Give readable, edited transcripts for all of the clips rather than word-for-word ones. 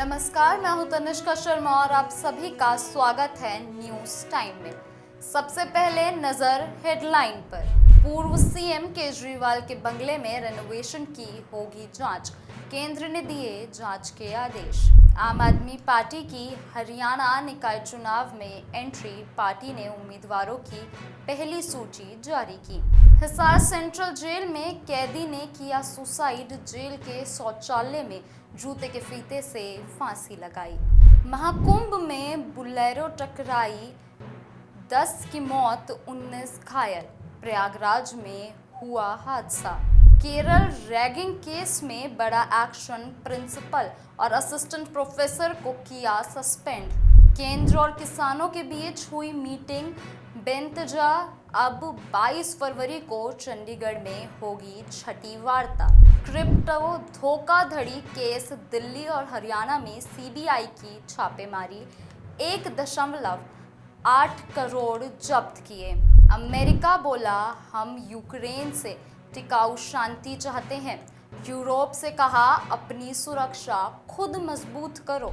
नमस्कार, मैं हूं तनिष्का शर्मा और आप सभी का स्वागत है न्यूज टाइम में। सबसे पहले नजर हेडलाइन पर। पूर्व सीएम केजरीवाल के बंगले में रेनोवेशन की होगी जांच, केंद्र ने दिए जांच के आदेश। आम आदमी पार्टी की हरियाणा निकाय चुनाव में एंट्री, पार्टी ने उम्मीदवारों की पहली सूची जारी की। हिसार सेंट्रल जेल में कैदी ने किया सुसाइड, जेल के शौचालय में जूते के फीते से फांसी लगाई। महाकुंभ में बुलेरो टकराई, 10 की मौत, 19 घायल। प्रयागराज में हुआ हादसा। केरल रैगिंग केस में बड़ा एक्शन, प्रिंसिपल और असिस्टेंट प्रोफेसर को किया सस्पेंड। केंद्र और किसानों के बीच हुई मीटिंग बेनतीजा, अब 22 फरवरी को चंडीगढ़ में होगी छठी वार्ता। क्रिप्टो धोखाधड़ी केस, दिल्ली और हरियाणा में सीबीआई की छापेमारी, 1.8 करोड़ जब्त किए। अमेरिका बोला, हम यूक्रेन से टिकाऊ शांति चाहते हैं। यूरोप से कहा, अपनी सुरक्षा खुद मजबूत करो।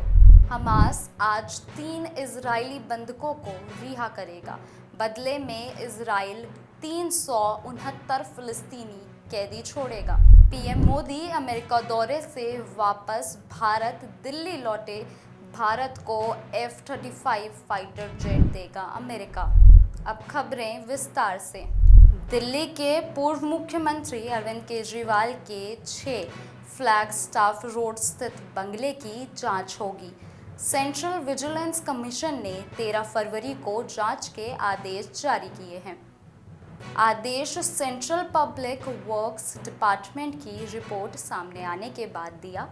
हमास आज 3 इजरायली बंधकों को रिहा करेगा, बदले में इजराइल 369 फिलिस्तीनी कैदी छोड़ेगा। पीएम मोदी अमेरिका दौरे से वापस भारत, दिल्ली लौटे। भारत को F-35 फाइटर जेट देगा अमेरिका। अब खबरें विस्तार से। दिल्ली के पूर्व मुख्यमंत्री अरविंद केजरीवाल के 6 फ्लैगस्टाफ रोड स्थित बंगले की जांच होगी। सेंट्रल विजिलेंस कमीशन ने 13 फरवरी को जांच के आदेश जारी किए हैं। आदेश सेंट्रल पब्लिक वर्क्स डिपार्टमेंट की रिपोर्ट सामने आने के बाद दिया।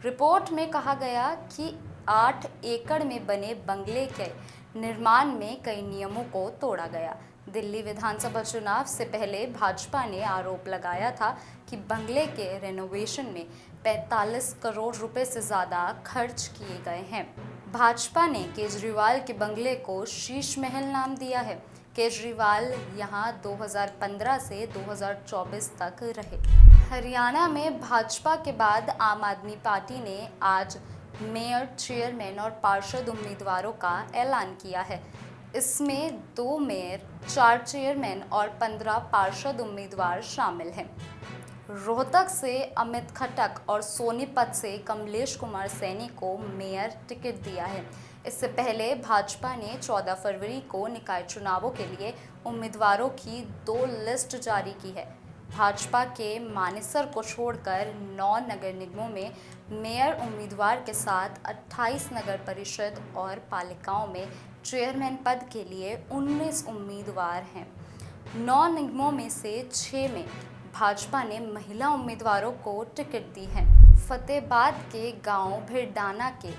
रिपोर्ट में कहा गया कि 8 एकड़ में बने बंगले के निर्माण में कई नियमों को तोड़ा गया। दिल्ली विधानसभा चुनाव से पहले भाजपा ने आरोप लगाया था कि बंगले के रेनोवेशन में 45 करोड़ रुपए से ज़्यादा खर्च किए गए हैं। भाजपा ने केजरीवाल के बंगले को शीश महल नाम दिया है। केजरीवाल यहां 2015 से 2024 तक रहे। हरियाणा में भाजपा के बाद आम आदमी पार्टी ने आज मेयर, चेयरमैन और पार्षद उम्मीदवारों का ऐलान किया है। इसमें 2 मेयर, 4 चेयरमैन और 15 पार्षद उम्मीदवार शामिल हैं। रोहतक से अमित खटक और सोनीपत से कमलेश कुमार सैनी को मेयर टिकट दिया है। इससे पहले भाजपा ने 14 फरवरी को निकाय चुनावों के लिए उम्मीदवारों की 2 लिस्ट जारी की है। भाजपा के मानेसर को छोड़कर 9 नगर निगमों में मेयर उम्मीदवार के साथ 28 नगर परिषद और पालिकाओं में चेयरमैन पद के लिए 19 उम्मीदवार हैं। 9 निगमों में से 6 में भाजपा ने महिला उम्मीदवारों को टिकट दी है। फतेहाबाद के गांव भिरडाना के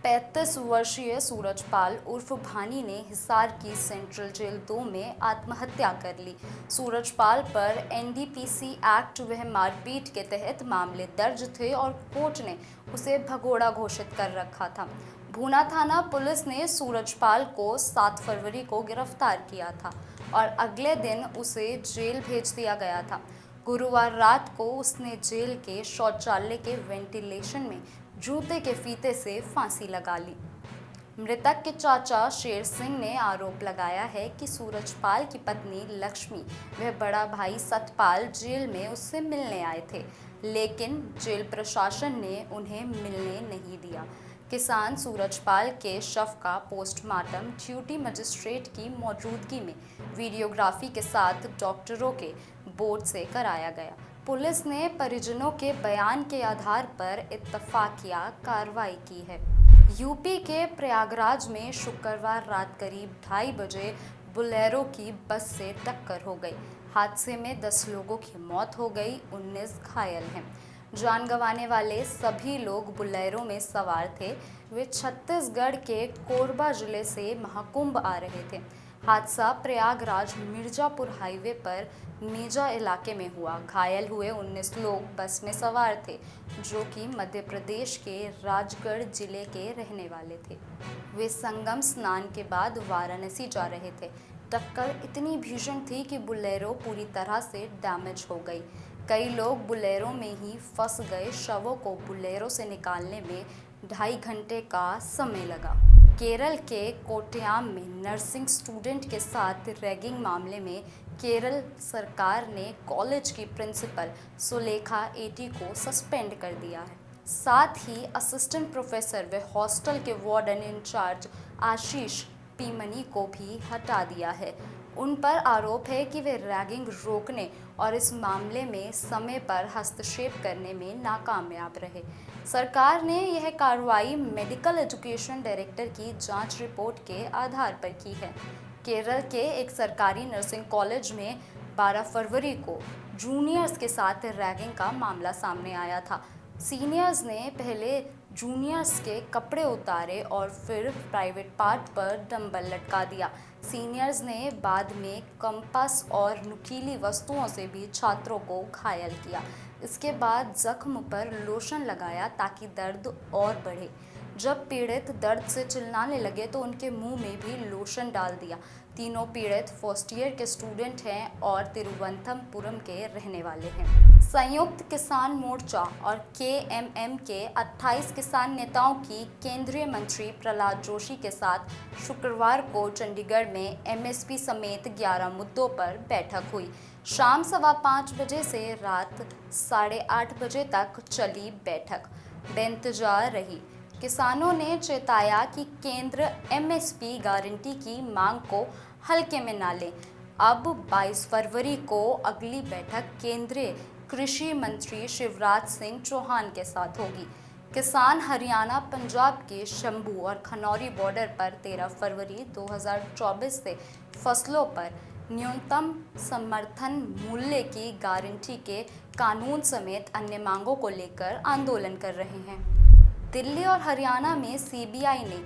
35 वर्षीय सूरजपाल उर्फ भानी ने हिसार की सेंट्रल जेल 2 में आत्महत्या कर ली। सूरजपाल पर एनडीपीसी एक्ट व मारपीट के तहत मामले दर्ज थे और कोर्ट ने उसे भगोड़ा घोषित कर रखा था। भूना थाना पुलिस ने सूरजपाल को 7 फरवरी को गिरफ्तार किया था और अगले दिन उसे जेल भेज दिया गया था। गुरुवार रात को उसने जेल के शौचालय के वेंटिलेशन में जूते के फीते से फांसी लगा ली। मृतक के चाचा शेर सिंह ने आरोप लगाया है कि सूरजपाल की पत्नी लक्ष्मी व बड़ा भाई सतपाल जेल में उससे मिलने आए थे, लेकिन जेल प्रशासन ने उन्हें मिलने नहीं दिया। किसान सूरजपाल के शव का पोस्टमार्टम ड्यूटी मजिस्ट्रेट की मौजूदगी में वीडियोग्राफी के साथ डॉक्टरों के बोर्ड से कराया गया। पुलिस ने परिजनों के बयान के आधार पर इत्तफाकिया कार्रवाई की है। यूपी के प्रयागराज में शुक्रवार रात करीब 2:30 बजे बुलेरो की बस से टक्कर हो गई। हादसे में 10 लोगों की मौत हो गई, 19 घायल हैं। जान गंवाने वाले सभी लोग बुलेरो में सवार थे। वे छत्तीसगढ़ के कोरबा जिले से महाकुंभ आ रहे थे। हादसा प्रयागराज मिर्जापुर हाईवे पर मेजा इलाके में हुआ। घायल हुए 19 लोग बस में सवार थे, जो कि मध्य प्रदेश के राजगढ़ जिले के रहने वाले थे। वे संगम स्नान के बाद वाराणसी जा रहे थे। टक्कर इतनी भीषण थी कि बुलेरो पूरी तरह से डैमेज हो गई। कई लोग बुलेरो में ही फंस गए। शवों को बुलेरो से निकालने में 2.5 घंटे का समय लगा। केरल के कोट्टयम में नर्सिंग स्टूडेंट के साथ रैगिंग मामले में केरल सरकार ने कॉलेज की प्रिंसिपल सुलेखा एटी को सस्पेंड कर दिया है। साथ ही असिस्टेंट प्रोफेसर व हॉस्टल के वार्डन इंचार्ज आशीष पीमनी को भी हटा दिया है। उन पर आरोप है कि वे रैगिंग रोकने और इस मामले में समय पर हस्तक्षेप करने में नाकामयाब रहे। सरकार ने यह कार्रवाई मेडिकल एजुकेशन डायरेक्टर की जांच रिपोर्ट के आधार पर की है। केरल के एक सरकारी नर्सिंग कॉलेज में 12 फरवरी को जूनियर्स के साथ रैगिंग का मामला सामने आया था। सीनियर्स ने पहले जूनियर्स के कपड़े उतारे और फिर प्राइवेट पार्ट पर डंबल लटका दिया। सीनियर्स ने बाद में कंपास और नुकीली वस्तुओं से भी छात्रों को घायल किया। इसके बाद जख्म पर लोशन लगाया ताकि दर्द और बढ़े। जब पीड़ित दर्द से चिल्लाने लगे तो उनके मुंह में भी लोशन डाल दिया। तीनों पीड़ित फर्स्ट ईयर के स्टूडेंट हैं और तिरुवनंतपुरम के रहने वाले हैं। संयुक्त किसान मोर्चा और केएमएम के 28 किसान नेताओं की केंद्रीय मंत्री प्रहलाद जोशी के साथ शुक्रवार को चंडीगढ़ में एमएसपी समेत 11 मुद्दों पर बैठक हुई। शाम 5:15 बजे से रात 8:30 बजे तक चली बैठक बेइंतजार रही। किसानों ने चेताया कि केंद्र एमएसपी गारंटी की मांग को हल्के में ना ले। अब 22 फरवरी को अगली बैठक केंद्रीय कृषि मंत्री शिवराज सिंह चौहान के साथ होगी। किसान हरियाणा पंजाब के शंभू और खनौरी बॉर्डर पर 13 फरवरी 2024 से फसलों पर न्यूनतम समर्थन मूल्य की गारंटी के कानून समेत अन्य मांगों को लेकर आंदोलन कर रहे हैं। दिल्ली और हरियाणा में सीबीआई ने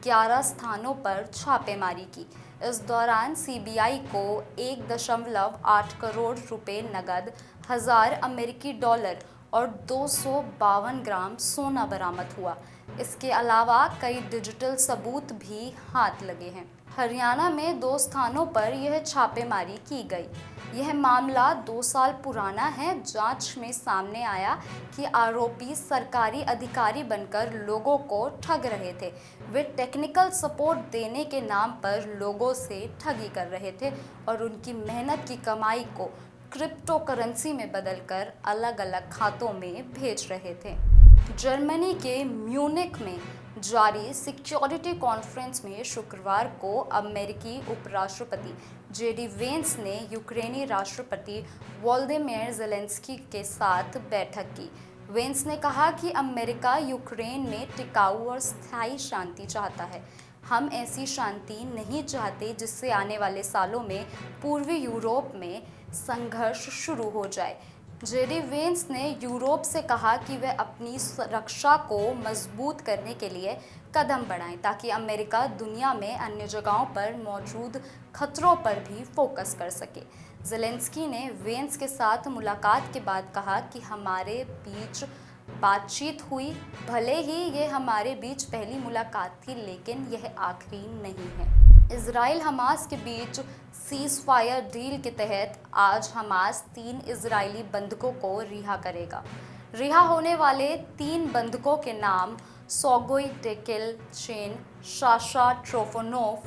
11 स्थानों पर छापेमारी की। इस दौरान सीबीआई को 1.8 करोड़ रुपए नकद, 1000 अमेरिकी डॉलर और 252 ग्राम सोना बरामद हुआ। इसके अलावा कई डिजिटल सबूत भी हाथ लगे हैं। हरियाणा में 2 स्थानों पर यह छापेमारी की गई। यह मामला 2 साल पुराना है। जांच में सामने आया कि आरोपी सरकारी अधिकारी बनकर लोगों को ठग रहे थे। वे टेक्निकल सपोर्ट देने के नाम पर लोगों से ठगी कर रहे थे और उनकी मेहनत की कमाई को क्रिप्टो करेंसी में बदलकर अलग अलग खातों में भेज रहे थे। जर्मनी के म्यूनिख में जारी सिक्योरिटी कॉन्फ्रेंस में शुक्रवार को अमेरिकी उपराष्ट्रपति जेडी वेंस ने यूक्रेनी राष्ट्रपति वोलोदिमीर ज़ेलेंस्की के साथ बैठक की। वेंस ने कहा कि अमेरिका यूक्रेन में टिकाऊ और स्थायी शांति चाहता है। हम ऐसी शांति नहीं चाहते जिससे आने वाले सालों में पूर्वी यूरोप में संघर्ष शुरू हो जाए। जेडी वेंस ने यूरोप से कहा कि वे अपनी सुरक्षा को मजबूत करने के लिए कदम बढ़ाएं ताकि अमेरिका दुनिया में अन्य जगहों पर मौजूद खतरों पर भी फोकस कर सके। ज़ेलेंस्की ने वेंस के साथ मुलाकात के बाद कहा कि हमारे बीच बातचीत हुई। भले ही ये हमारे बीच पहली मुलाकात थी, लेकिन यह आखिरी नहीं है। इजराइल हमास के बीच सीज फायर डील के तहत आज हमास 3 इजरायली बंधकों को रिहा करेगा। रिहा होने वाले 3 बंधकों के नाम सोगोई डेकेल चेन, शाशा ट्रोफोनोव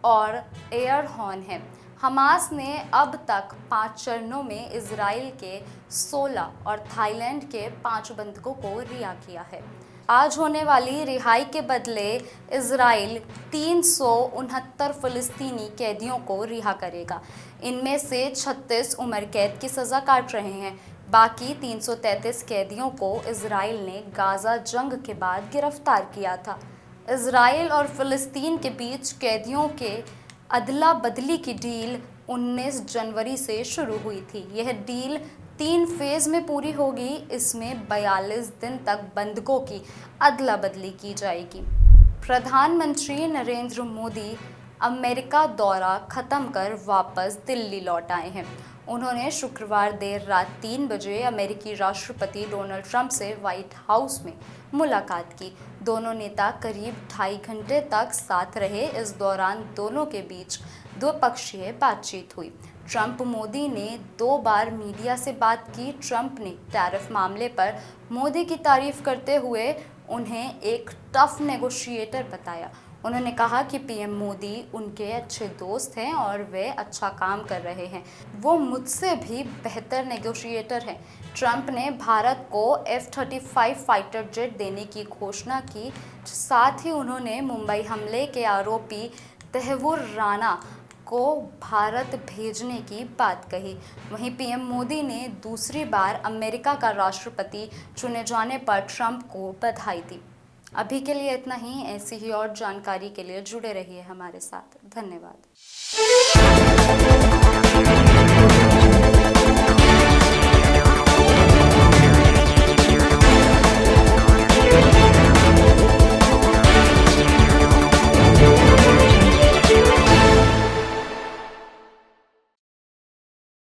और एयर हॉर्न हैं। हमास ने अब तक 5 चरणों में इजराइल के 16 और थाईलैंड के 5 बंधकों को रिहा किया है। आज होने वाली रिहाई के बदले इजराइल 369 फ़िलिस्तीनी कैदियों को रिहा करेगा। इनमें से 36 उम्र कैद की सज़ा काट रहे हैं। बाकी 333 कैदियों को इजराइल ने गाज़ा जंग के बाद गिरफ्तार किया था। इजराइल और फ़िलिस्तीन के बीच कैदियों के अदला बदली की डील 19 जनवरी से शुरू हुई थी। यह डील 3 फेज़ में पूरी होगी। इसमें 42 दिन तक बंधकों की अदला बदली की जाएगी। प्रधानमंत्री नरेंद्र मोदी अमेरिका दौरा खत्म कर वापस दिल्ली लौट आए हैं। उन्होंने शुक्रवार देर रात 3 बजे अमेरिकी राष्ट्रपति डोनाल्ड ट्रंप से व्हाइट हाउस में मुलाकात की। दोनों नेता करीब 2.5 घंटे तक साथ रहे। इस दौरान दोनों के बीच द्विपक्षीय बातचीत हुई। ट्रंप मोदी ने 2 बार मीडिया से बात की। ट्रंप ने टैरिफ मामले पर मोदी की तारीफ करते हुए उन्हें एक टफ नेगोशिएटर बताया। उन्होंने कहा कि पीएम मोदी उनके अच्छे दोस्त हैं और वे अच्छा काम कर रहे हैं। वो मुझसे भी बेहतर नेगोशिएटर हैं। ट्रंप ने भारत को F-35 फाइटर जेट देने की घोषणा की। साथ ही उन्होंने मुंबई हमले के आरोपी तहव्वुर राना को भारत भेजने की बात कही। वहीं पीएम मोदी ने दूसरी बार अमेरिका का राष्ट्रपति चुने जाने पर ट्रंप को बधाई दी। अभी के लिए इतना ही। ऐसी ही और जानकारी के लिए जुड़े रहिए हमारे साथ। धन्यवाद।